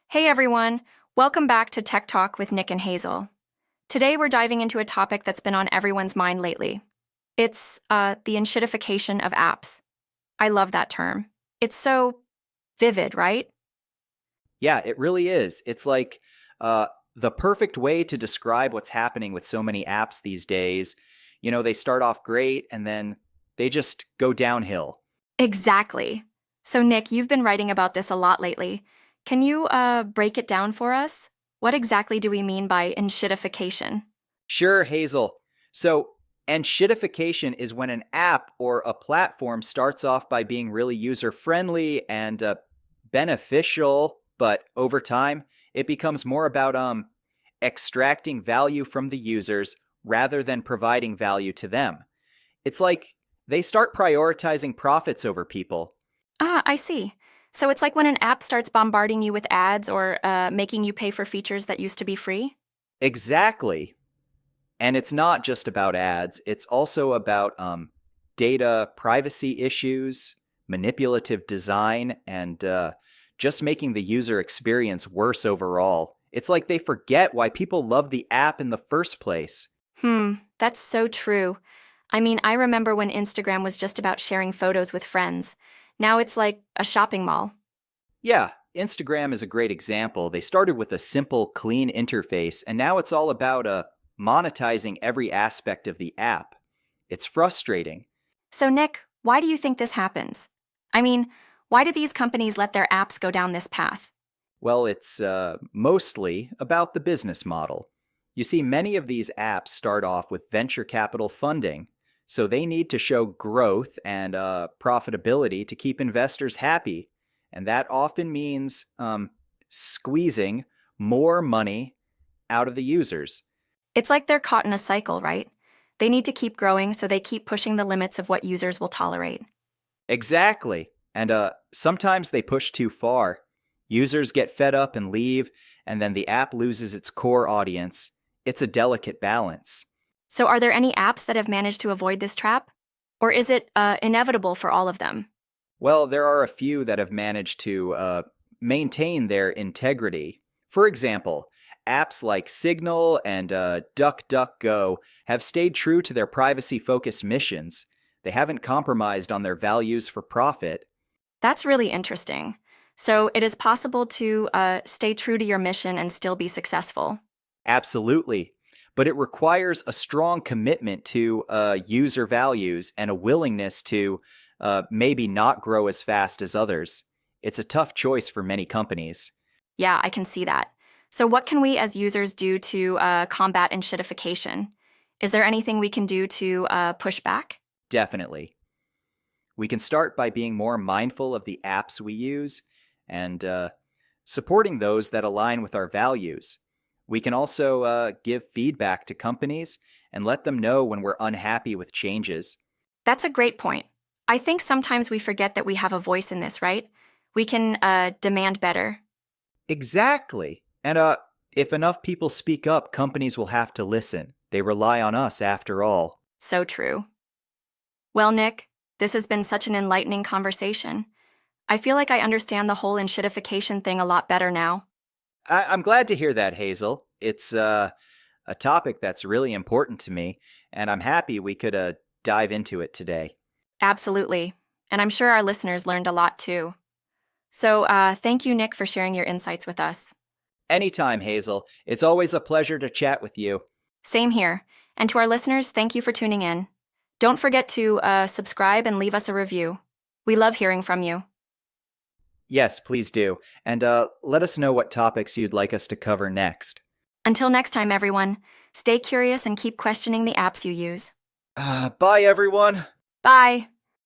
Hey everyone, welcome back to Tech Talk with Nick and Hazel. Today we're diving into a topic that's been on everyone's mind lately. It's the enshittification of apps. I love that term. It's so vivid, right? Yeah, it really is. It's like the perfect way to describe what's happening with so many apps these days. They start off great and then they just go downhill. Exactly. So Nick, you've been writing about this a lot lately. Can you break it down for us? What exactly do we mean by enshittification? Sure, Hazel. So, and shitification is when an app or a platform starts off by being really user friendly and beneficial, but over time, it becomes more about extracting value from the users rather than providing value to them. It's like they start prioritizing profits over people. Ah, I see. So it's like when an app starts bombarding you with ads or making you pay for features that used to be free? Exactly. And it's not just about ads, it's also about data privacy issues, manipulative design, and just making the user experience worse overall. It's like they forget why people love the app in the first place. That's so true. I mean, I remember when Instagram was just about sharing photos with friends. Now it's like a shopping mall. Yeah, Instagram is a great example. They started with a simple, clean interface, and now it's all about monetizing every aspect of the app. It's frustrating. So, Nick, why do you think this happens? I mean, why do these companies let their apps go down this path? Well, it's mostly about the business model. You see, many of these apps start off with venture capital funding, so they need to show growth and profitability to keep investors happy. And that often means squeezing more money out of the users. It's like they're caught in a cycle, right? They need to keep growing, so they keep pushing the limits of what users will tolerate. Exactly. And sometimes they push too far. Users get fed up and leave, and then the app loses its core audience. It's a delicate balance. So, are there any apps that have managed to avoid this trap? Or is it inevitable for all of them? Well, there are a few that have managed to maintain their integrity. For example, apps like Signal and DuckDuckGo have stayed true to their privacy focused missions. They haven't compromised on their values for profit. That's really interesting. So, it is possible to stay true to your mission and still be successful. Absolutely. But it requires a strong commitment to user values and a willingness to maybe not grow as fast as others. It's a tough choice for many companies. Yeah, I can see that. So, what can we as users do to combat enshittification? Is there anything we can do to push back? Definitely. We can start by being more mindful of the apps we use and supporting those that align with our values. We can also give feedback to companies and let them know when we're unhappy with changes. That's a great point. I think sometimes we forget that we have a voice in this, right? We can demand better. Exactly. And if enough people speak up, companies will have to listen. They rely on us after all. So true. Well, Nick, this has been such an enlightening conversation. I feel like I understand the whole enshittification thing a lot better now. I'm glad to hear that, Hazel. It's a topic that's really important to me, and I'm happy we could dive into it today. Absolutely. And I'm sure our listeners learned a lot too. So, thank you, Nick, for sharing your insights with us. Anytime, Hazel. It's always a pleasure to chat with you. Same here. And to our listeners, thank you for tuning in. Don't forget to subscribe and leave us a review. We love hearing from you. Yes, please do. And let us know what topics you'd like us to cover next. Until next time, everyone, stay curious and keep questioning the apps you use. Bye, everyone. Bye.